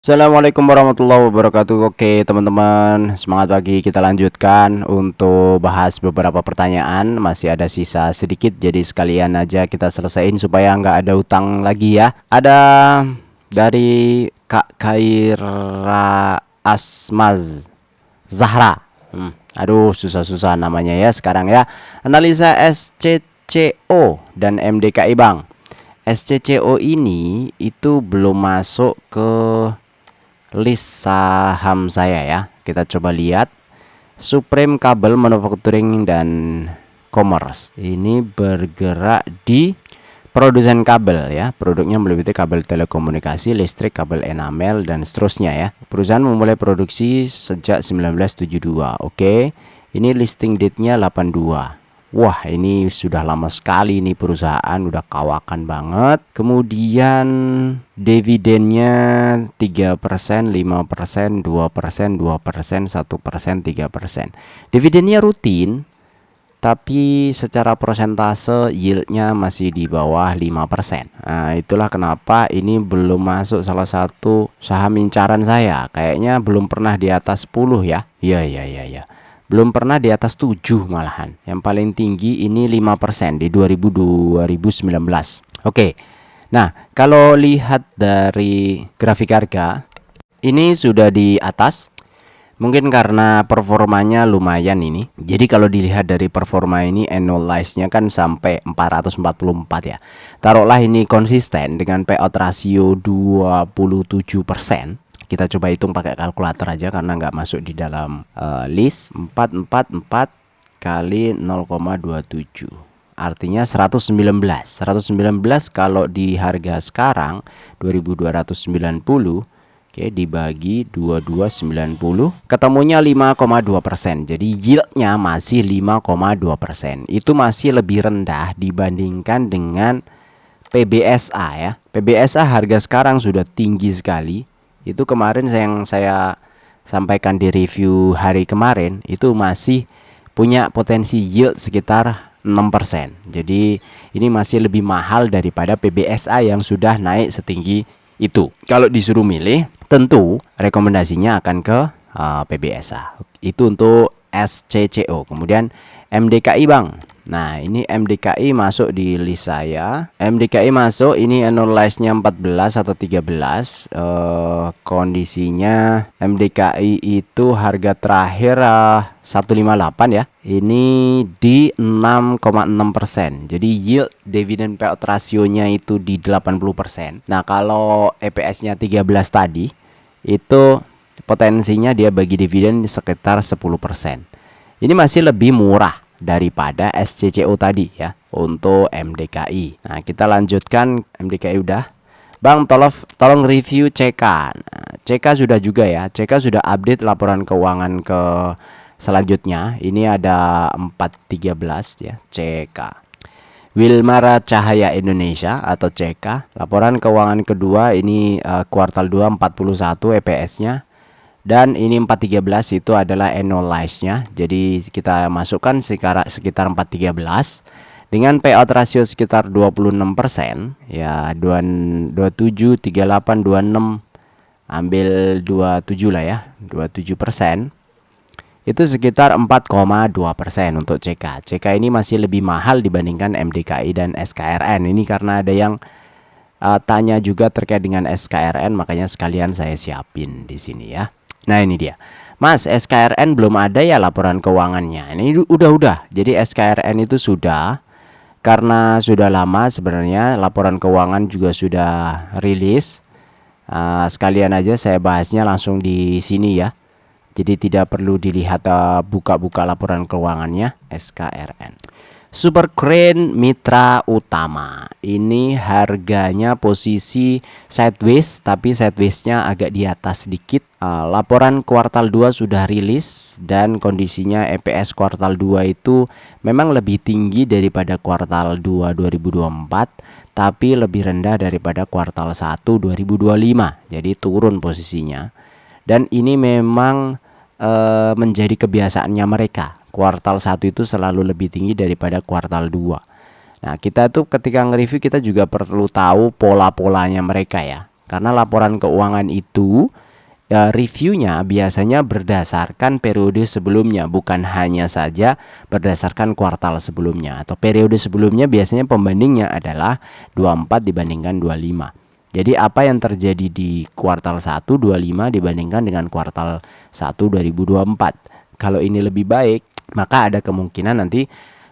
Assalamualaikum warahmatullahi wabarakatuh. Oke teman-teman, semangat pagi. Kita lanjutkan untuk bahas beberapa pertanyaan. Masih ada sisa sedikit, jadi sekalian aja kita selesaiin supaya nggak ada utang lagi ya. Ada dari Kak Khaira Asmaz Zahra. Aduh, susah-susah namanya ya sekarang ya. Analisa SCCO dan MDKI Bang. SCCO ini itu belum masuk ke list saham saya ya. Kita coba lihat Supreme Kabel Manufacturing dan Commerce. Ini bergerak di produsen kabel ya. Produknya meliputi kabel telekomunikasi, listrik, kabel enamel dan seterusnya ya. Perusahaan memulai produksi sejak 1972. Oke. Ini listing date-nya 82. Wah, ini sudah lama sekali nih perusahaan, udah kawakan banget. Kemudian dividennya 3%, 5%, 2%, 2%, 1%, 3%. Dividennya rutin, tapi secara persentase yieldnya masih di bawah 5%. Nah, itulah kenapa ini belum masuk salah satu saham incaran saya. Kayaknya belum pernah di atas 10 ya. Iya. Belum pernah di atas 7 malahan. Yang paling tinggi ini 5% di 2019. Oke. Nah, kalau lihat dari grafik harga, ini sudah di atas. Mungkin karena performanya lumayan ini. Jadi kalau dilihat dari performa ini, annualized-nya kan sampai 444 ya. Taruhlah ini konsisten dengan payout rasio 27%. Kita coba hitung pakai kalkulator aja karena nggak masuk di dalam list. 444 kali 0,27 artinya 119. 119 kalau di harga sekarang 2290, oke, dibagi 2290 ketemunya 5,2%. Jadi yieldnya masih 5,2%. Itu masih lebih rendah dibandingkan dengan PBSA ya. PBSA harga sekarang sudah tinggi sekali. Itu kemarin yang saya sampaikan di review hari kemarin, itu masih punya potensi yield sekitar 6%. Jadi ini masih lebih mahal daripada PBSA yang sudah naik setinggi itu. Kalau disuruh milih, tentu rekomendasinya akan ke PBSA. Itu untuk SCCO. Kemudian MDKI Bang. Nah, ini MDKI masuk di list saya. MDKI masuk, ini annualized-nya 14 atau 13. Kondisinya MDKI itu harga terakhir 158 ya. Ini di 6,6%. Jadi yield dividend payout rasionya itu di 80%. Nah, kalau EPS-nya 13 tadi, itu potensinya dia bagi dividen sekitar 10%. Ini masih lebih murah daripada SCCO tadi ya untuk MDKI. Nah, kita lanjutkan. MDKI udah. Bang, tolong review CK. Nah, CK sudah juga ya. CK sudah update laporan keuangan ke selanjutnya. Ini ada 413 ya, CK. Wilmara Cahaya Indonesia atau CK. Laporan keuangan kedua ini kuartal 2 41 EPS-nya. Dan ini 413 itu adalah annualized-nya. Jadi kita masukkan sekitar 413 dengan payout rasio sekitar 26% ya, 27, 38, 26, ambil 27 lah ya, 27%. Itu sekitar 4,2% untuk CK. CK ini masih lebih mahal dibandingkan MDKI dan SKRN. Ini karena ada yang tanya juga terkait dengan SKRN, makanya sekalian saya siapin di sini ya. Nah, ini dia. Mas, SKRN belum ada ya laporan keuangannya. Ini udah. Jadi SKRN itu sudah, karena sudah lama sebenarnya laporan keuangan juga sudah rilis. Sekalian aja saya bahasnya langsung di sini ya. Jadi tidak perlu dilihat buka-buka laporan keuangannya SKRN. Super Crane Mitra Utama. Ini harganya posisi sideways, tapi sideways-nya agak di atas sedikit. Laporan kuartal 2 sudah rilis dan kondisinya EPS kuartal 2 itu memang lebih tinggi daripada kuartal 2 2024, tapi lebih rendah daripada kuartal 1 2025. Jadi turun posisinya. Dan ini memang menjadi kebiasaannya mereka. Kuartal 1 itu selalu lebih tinggi daripada kuartal 2. Nah, kita tuh ketika nge-review kita juga perlu tahu pola-polanya mereka ya. Karena laporan keuangan itu reviewnya biasanya berdasarkan periode sebelumnya, bukan hanya saja berdasarkan kuartal sebelumnya. Atau periode sebelumnya biasanya pembandingnya adalah 24 dibandingkan 25. Jadi apa yang terjadi di kuartal 1 25 dibandingkan dengan kuartal 1 2024. Kalau ini lebih baik, maka ada kemungkinan nanti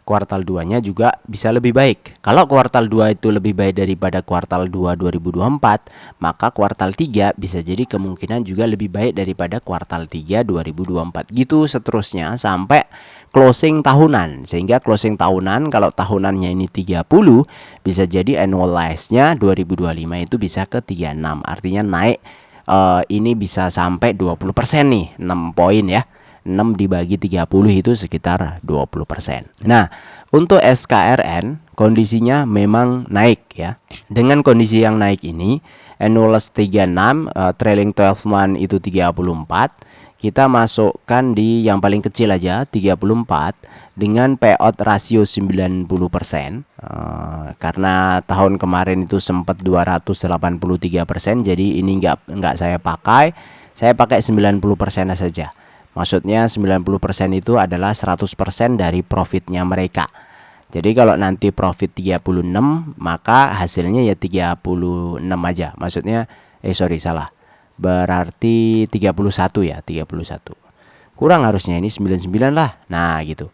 kuartal 2-nya juga bisa lebih baik. Kalau kuartal 2 itu lebih baik daripada kuartal 2 2024, maka kuartal 3 bisa jadi kemungkinan juga lebih baik daripada kuartal 3 2024. Gitu seterusnya sampai closing tahunan. Sehingga closing tahunan, kalau tahunannya ini 30, bisa jadi annualize-nya 2025 itu bisa ke 36. Artinya naik ini bisa sampai 20% nih, 6 poin ya. 6 dibagi 30 itu sekitar 20%. Nah, untuk SKRN kondisinya memang naik ya. Dengan kondisi yang naik ini, annualized 36, trailing 12 month itu 34. Kita masukkan di yang paling kecil aja 34 dengan payout rasio 90%. Karena tahun kemarin itu sempat 283%, jadi ini enggak saya pakai. Saya pakai 90% saja. Maksudnya 90% itu adalah 100% dari profitnya mereka. Jadi kalau nanti profit 36, maka hasilnya ya 36 aja. Maksudnya salah. Berarti 31 ya, 31. Kurang harusnya ini 99 lah. Nah, gitu.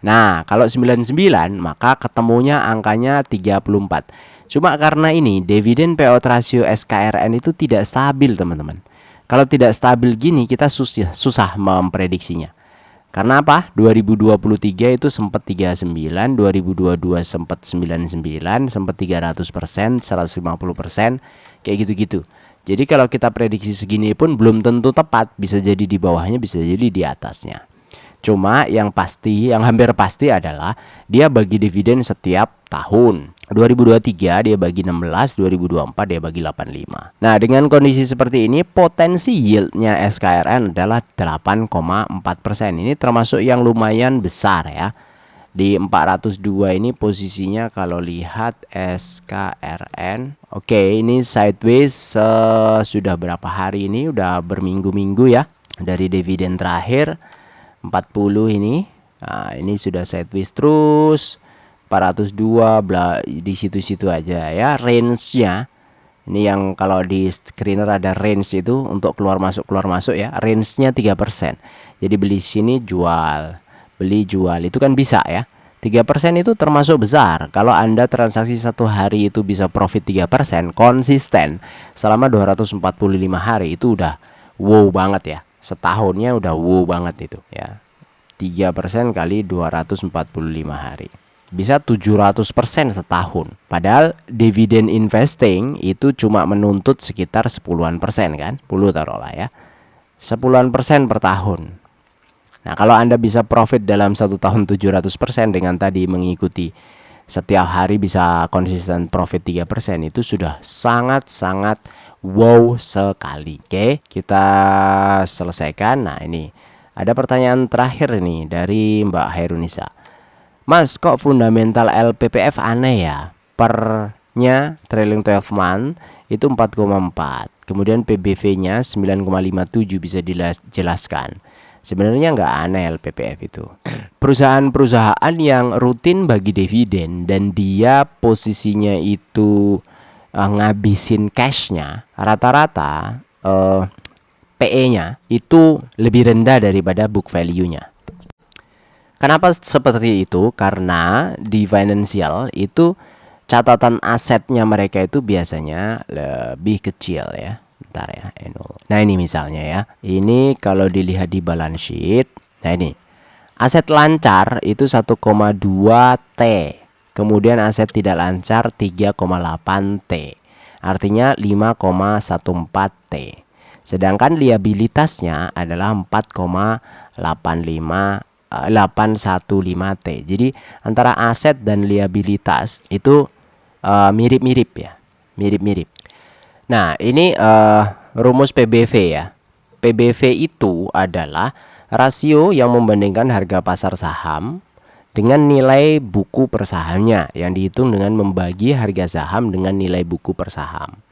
Nah, kalau 99 maka ketemunya angkanya 34. Cuma karena ini dividen payout ratio SKRN itu tidak stabil, teman-teman. Kalau tidak stabil gini kita susah memprediksinya. Karena apa? 2023 itu sempat 39, 2022 sempat 99, sempat 300%, 150%, kayak gitu-gitu. Jadi kalau kita prediksi segini pun belum tentu tepat, bisa jadi di bawahnya, bisa jadi di atasnya. Cuma yang pasti, yang hampir pasti adalah dia bagi dividen setiap tahun. 2023 dia bagi 16, 2024 dia bagi 85. Nah, dengan kondisi seperti ini potensi yieldnya SKRN adalah 8,4%. Ini termasuk yang lumayan besar ya. Di 402 ini posisinya kalau lihat SKRN. Oke, ini sideways sudah berapa hari ini? Udah berminggu-minggu ya. Dari dividen terakhir 40 ini. Nah, ini sudah sideways terus. 402 di situ-situ aja ya. Range-nya ini yang kalau di screener ada range itu untuk keluar masuk ya. Range-nya 3%. Jadi beli sini jual, beli jual itu kan bisa ya. 3% itu termasuk besar. Kalau Anda transaksi satu hari itu bisa profit 3% konsisten selama 245 hari, itu udah wow banget ya. Setahunnya udah wow banget itu ya. 3% kali 245 hari bisa 700% setahun. Padahal dividen investing itu cuma menuntut sekitar 10-an% kan, 10 taruhlah ya, 10-an% per tahun. Nah, kalau Anda bisa profit dalam satu tahun 700% dengan tadi mengikuti setiap hari bisa konsisten profit 3%, itu sudah sangat-sangat wow sekali. Oke, kita selesaikan. Nah, ini ada pertanyaan terakhir nih dari Mbak Hairunisa. Mas, kok fundamental LPPF aneh ya? Pernya trailing 12 month itu 4,4. Kemudian PBV-nya 9,57, bisa dijelaskan? Sebenarnya nggak aneh LPPF itu. Perusahaan-perusahaan yang rutin bagi dividen dan dia posisinya itu ngabisin cashnya, rata-rata PE-nya itu lebih rendah daripada book value-nya. Kenapa seperti itu? Karena di financial itu catatan asetnya mereka itu biasanya lebih kecil ya. Bentar ya, nah ini misalnya ya. Ini kalau dilihat di balance sheet. Nah ini aset lancar itu 1,2 T. Kemudian aset tidak lancar 3,8 T. Artinya 5,14 T. Sedangkan liabilitasnya adalah 815T. Jadi antara aset dan liabilitas itu mirip-mirip ya, mirip-mirip. Nah, ini rumus PBV ya. PBV itu adalah rasio yang membandingkan harga pasar saham dengan nilai buku per sahamnya, yang dihitung dengan membagi harga saham dengan nilai buku per saham.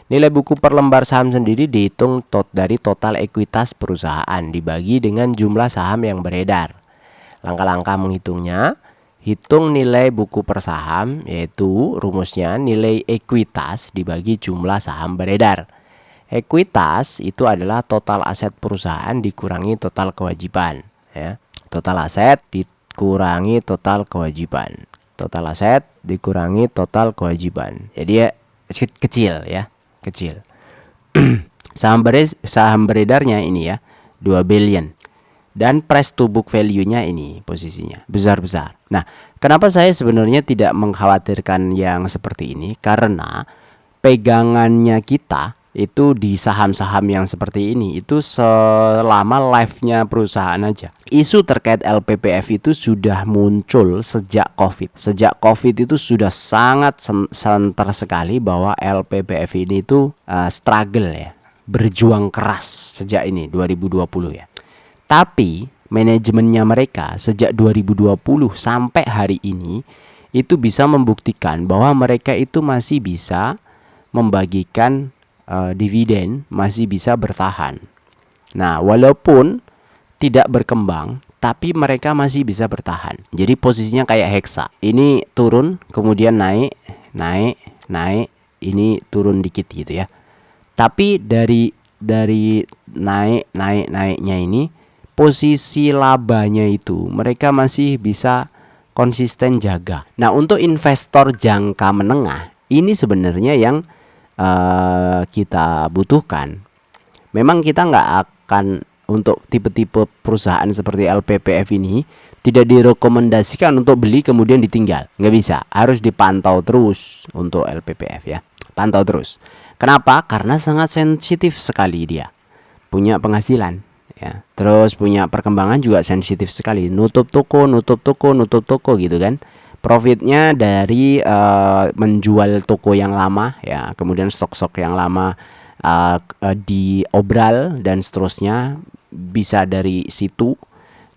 Nilai buku per lembar saham sendiri dihitung dari total ekuitas perusahaan dibagi dengan jumlah saham yang beredar. Langkah-langkah menghitungnya, hitung nilai buku per saham, yaitu rumusnya nilai ekuitas dibagi jumlah saham beredar. Ekuitas itu adalah total aset perusahaan dikurangi total kewajiban, ya. Total aset dikurangi total kewajiban. Total aset dikurangi total kewajiban. Jadi ya kecil, ya, kecil. Saham beredarnya ini ya 2 billion. Dan price to book value-nya ini posisinya besar-besar. Nah, kenapa saya sebenarnya tidak mengkhawatirkan yang seperti ini? Karena pegangannya kita itu di saham-saham yang seperti ini itu selama life-nya perusahaan aja. Isu terkait LPPF itu sudah muncul sejak COVID. Sejak COVID itu sudah sangat santer sekali bahwa LPPF ini itu struggle ya, berjuang keras sejak ini 2020 ya. Tapi manajemennya mereka sejak 2020 sampai hari ini itu bisa membuktikan bahwa mereka itu masih bisa membagikan dividen, masih bisa bertahan. Nah, walaupun tidak berkembang, tapi mereka masih bisa bertahan. Jadi posisinya kayak Hexa. Ini turun, kemudian naik, ini turun dikit gitu ya. Tapi dari naiknya ini, posisi labanya itu mereka masih bisa konsisten jaga. Nah, untuk investor jangka menengah ini sebenarnya yang kita butuhkan. Memang kita nggak akan untuk tipe-tipe perusahaan seperti LPPF ini tidak direkomendasikan untuk beli kemudian ditinggal. Nggak bisa, harus dipantau terus untuk LPPF ya. Pantau terus. Kenapa? Karena sangat sensitif sekali dia. Punya penghasilan ya. Terus punya perkembangan juga sensitif sekali. Nutup toko gitu kan. Profitnya dari menjual toko yang lama ya, kemudian stok-stok yang lama diobral dan seterusnya, bisa dari situ.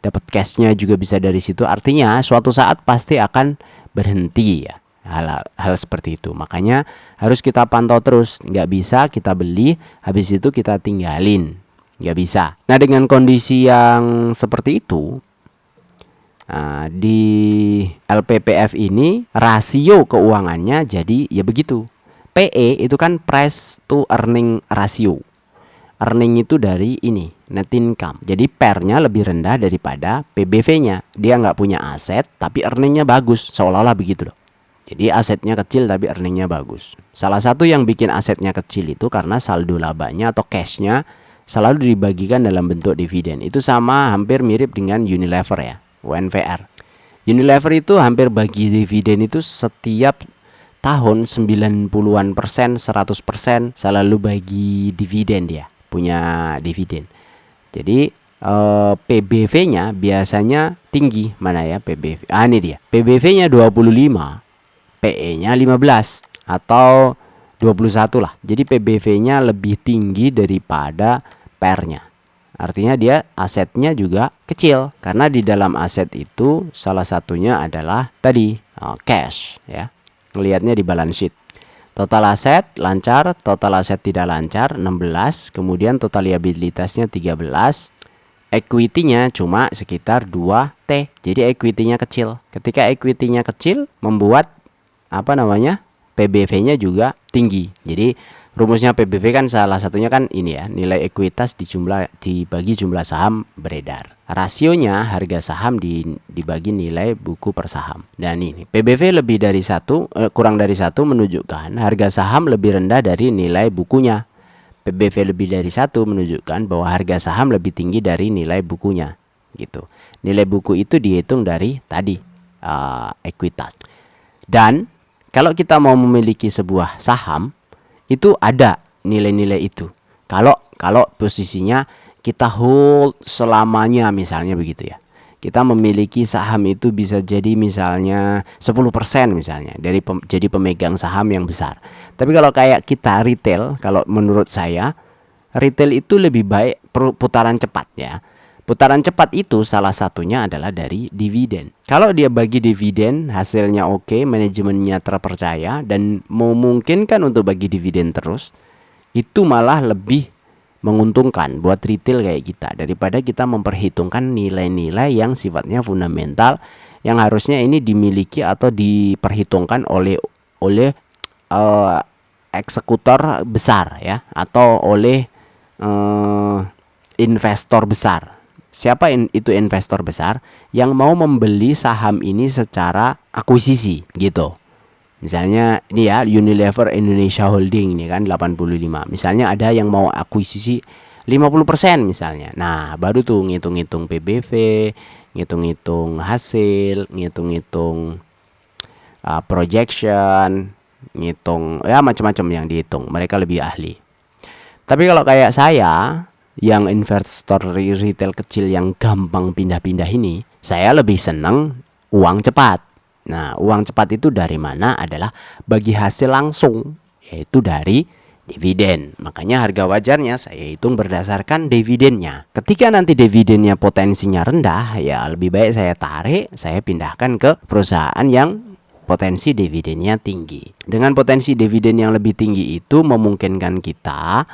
Dapat cashnya juga bisa dari situ. Artinya suatu saat pasti akan berhenti ya hal seperti itu. Makanya harus kita pantau terus. Nggak bisa kita beli habis itu kita tinggalin, nggak bisa. Nah, dengan kondisi yang seperti itu, di LPPF ini rasio keuangannya jadi ya begitu. PE itu kan price to earning ratio. Earning itu dari ini net income. Jadi PER-nya lebih rendah daripada PBV-nya. Dia nggak punya aset tapi earningnya bagus, seolah-olah begitu loh. Jadi asetnya kecil tapi earningnya bagus. Salah satu yang bikin asetnya kecil itu karena saldo labanya atau cashnya selalu dibagikan dalam bentuk dividen. Itu sama hampir mirip dengan Unilever ya, UNVR. Unilever itu hampir bagi dividen itu setiap tahun 90-an%, 100% selalu bagi dividen dia, punya dividen. Jadi PBV-nya biasanya tinggi. Mana ya PBV? Ini dia. PBV-nya 25, PE-nya 15 atau 21 lah. Jadi PBV-nya lebih tinggi daripada PER-nya. Artinya dia asetnya juga kecil, karena di dalam aset itu salah satunya adalah tadi cash ya. Ngelihatnya di balance sheet. Total aset lancar, total aset tidak lancar 16, kemudian total liabilitasnya 13. Equity-nya cuma sekitar 2T. Jadi equity-nya kecil. Ketika equity-nya kecil membuat PBV-nya juga tinggi. Jadi rumusnya PBV kan salah satunya kan ini ya, nilai ekuitas dibagi jumlah saham beredar. Rasionya harga saham dibagi nilai buku per saham. Dan ini PBV lebih dari kurang dari 1 menunjukkan harga saham lebih rendah dari nilai bukunya. PBV lebih dari 1 menunjukkan bahwa harga saham lebih tinggi dari nilai bukunya gitu. Nilai buku itu dihitung dari tadi ekuitas. Dan kalau kita mau memiliki sebuah saham itu ada nilai-nilai itu. Kalau posisinya kita hold selamanya misalnya begitu ya. Kita memiliki saham itu bisa jadi misalnya 10% misalnya jadi pemegang saham yang besar. Tapi kalau kayak kita retail, kalau menurut saya retail itu lebih baik putaran cepat ya. Putaran cepat itu salah satunya adalah dari dividen. Kalau dia bagi dividen, hasilnya oke, manajemennya terpercaya dan memungkinkan untuk bagi dividen terus, itu malah lebih menguntungkan buat retail kayak kita daripada kita memperhitungkan nilai-nilai yang sifatnya fundamental yang harusnya ini dimiliki atau diperhitungkan oleh uh, eksekutor besar ya, atau oleh investor besar. Siapa itu investor besar? Yang mau membeli saham ini secara akuisisi gitu. Misalnya ini ya, Unilever Indonesia Holding ini kan 85. Misalnya ada yang mau akuisisi 50% misalnya. Nah, baru tuh ngitung-ngitung PBV, ngitung-ngitung hasil, ngitung-ngitung projection, ngitung ya macam-macam yang dihitung. Mereka lebih ahli. Tapi kalau kayak saya yang investor retail kecil yang gampang pindah-pindah ini, saya lebih seneng uang cepat. Nah, uang cepat itu dari mana? Adalah bagi hasil langsung, yaitu dari dividen. Makanya harga wajarnya saya hitung berdasarkan dividennya. Ketika nanti dividennya potensinya rendah, ya lebih baik saya tarik, saya pindahkan ke perusahaan yang potensi dividennya tinggi. Dengan potensi dividen yang lebih tinggi itu memungkinkan kita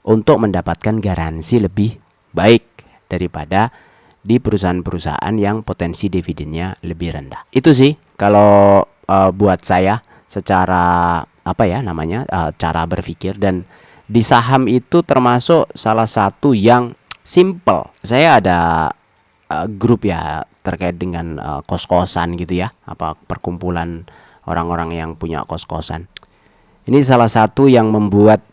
untuk mendapatkan garansi lebih baik daripada di perusahaan-perusahaan yang potensi dividennya lebih rendah. Itu sih kalau buat saya secara apa ya namanya cara berpikir, dan di saham itu termasuk salah satu yang simple. Saya ada grup ya terkait dengan kos-kosan gitu ya, apa perkumpulan orang-orang yang punya kos-kosan. Ini salah satu yang membuat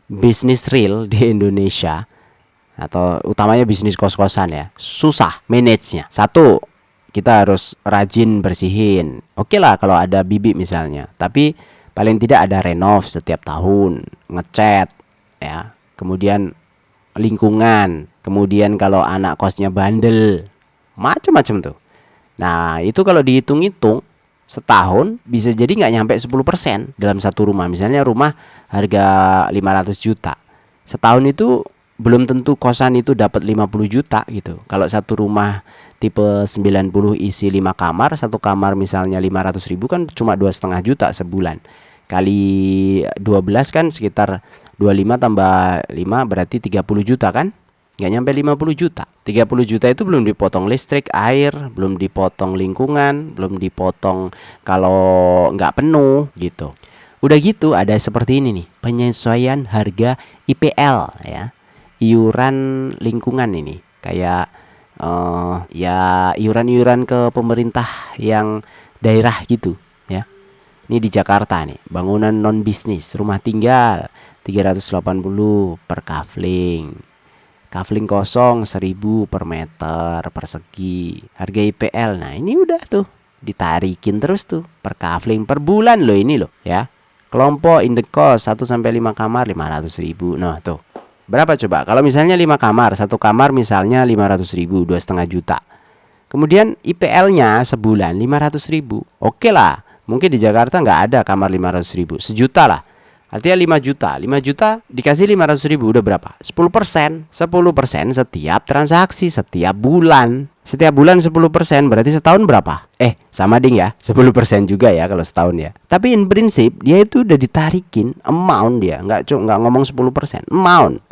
bisnis real di Indonesia, atau utamanya bisnis kos-kosan ya, susah manage-nya. Satu, kita harus rajin bersihin. Oke lah kalau ada bibit misalnya, tapi paling tidak ada renov setiap tahun, ngecat ya. Kemudian lingkungan, kemudian kalau anak kosnya bandel, macam-macam tuh. Nah, itu kalau dihitung-hitung setahun bisa jadi nggak nyampe 10% dalam satu rumah. Misalnya rumah harga 500 juta. Setahun itu belum tentu kosan itu dapat 50 juta gitu. Kalau satu rumah tipe 90 isi 5 kamar, satu kamar misalnya 500 ribu kan cuma 2,5 juta sebulan. Kali 12 kan sekitar 25 tambah 5 berarti 30 juta kan? Nggak nyampe 50 juta. 30 juta itu belum dipotong listrik, air, belum dipotong lingkungan, belum dipotong kalau nggak penuh gitu. Udah gitu ada seperti ini nih, penyesuaian harga IPL ya. Iuran lingkungan ini kayak ya iuran-iuran ke pemerintah yang daerah gitu ya. Ini di Jakarta nih, bangunan non bisnis, rumah tinggal 380 per kafling. Kafling kosong 1000 per meter persegi. Harga IPL. Nah, ini udah tuh ditarikin terus tuh per kafling per bulan loh ini loh ya. Kelompok indekos 1 sampai 5 kamar 500 ribu. Nah, tuh. Berapa coba? Kalau misalnya 5 kamar, satu kamar misalnya 500 ribu, 2,5 juta. Kemudian IPL-nya sebulan 500 ribu. Oke lah, mungkin di Jakarta nggak ada kamar 500 ribu, sejuta lah. Artinya 5 juta, 5 juta dikasih 500 ribu udah berapa? 10%, 10% setiap transaksi, setiap bulan. Setiap bulan 10% berarti setahun berapa? Sama ding ya, 10% juga ya kalau setahun ya. Tapi in prinsip dia itu udah ditarikin amount dia, nggak ngomong 10%, amount.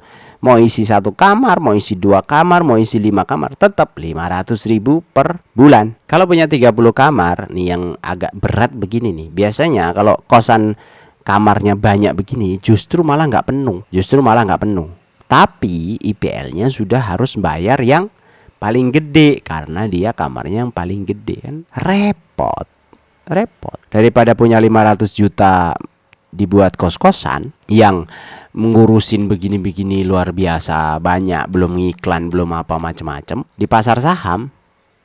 Mau isi satu kamar, mau isi 2 kamar, mau isi 5 kamar, tetap 500 ribu per bulan. Kalau punya 30 kamar, nih yang agak berat begini nih. Biasanya kalau kosan kamarnya banyak begini, justru malah nggak penuh. Tapi IPL-nya sudah harus bayar yang paling gede, karena dia kamarnya yang paling gede kan. Repot. Daripada punya 500 juta dibuat kos-kosan yang mengurusin begini-begini luar biasa banyak, belum iklan, belum apa macam-macam. Di pasar saham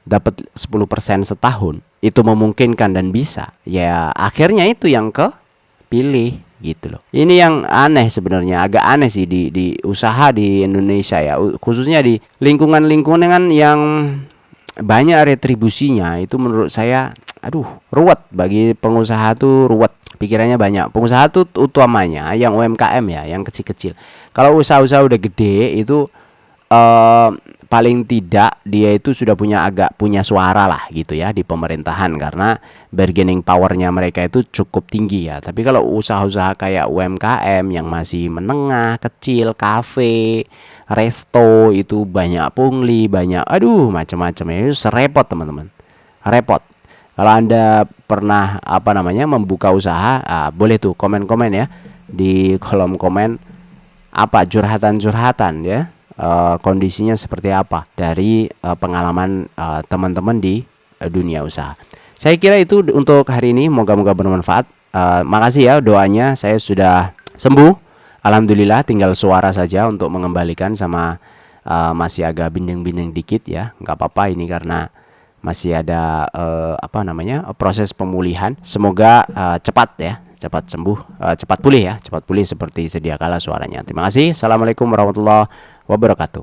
dapat 10% setahun, itu memungkinkan dan bisa. Ya akhirnya itu yang kepilih gitu loh. Ini yang aneh sebenarnya, agak aneh sih di usaha di Indonesia ya, khususnya di lingkungan-lingkungan yang banyak retribusinya. Itu menurut saya ruwet bagi pengusaha tuh, ruwet. Pikirannya banyak. Pengusaha tuh utamanya yang UMKM ya, yang kecil-kecil. Kalau usaha-usaha udah gede itu paling tidak dia itu sudah agak punya suara lah gitu ya di pemerintahan, karena bargaining powernya mereka itu cukup tinggi ya. Tapi kalau usaha-usaha kayak UMKM yang masih menengah, kecil, kafe, resto, itu banyak pungli, banyak aduh macam-macam ya, itu serepot teman-teman, repot. Kalau Anda pernah membuka usaha, boleh tuh komen-komen ya di kolom komen, apa curhatan-curhatan ya, kondisinya seperti apa dari pengalaman teman-teman di dunia usaha. Saya kira itu untuk hari ini, moga-moga bermanfaat. Makasih ya doanya, saya sudah sembuh, alhamdulillah, tinggal suara saja untuk mengembalikan, sama masih agak bindeng-bindeng dikit ya, nggak apa-apa ini karena masih ada proses pemulihan. Semoga cepat ya, cepat sembuh, cepat pulih ya, cepat pulih seperti sedia kala suaranya. Terima kasih. Assalamualaikum warahmatullahi wabarakatuh.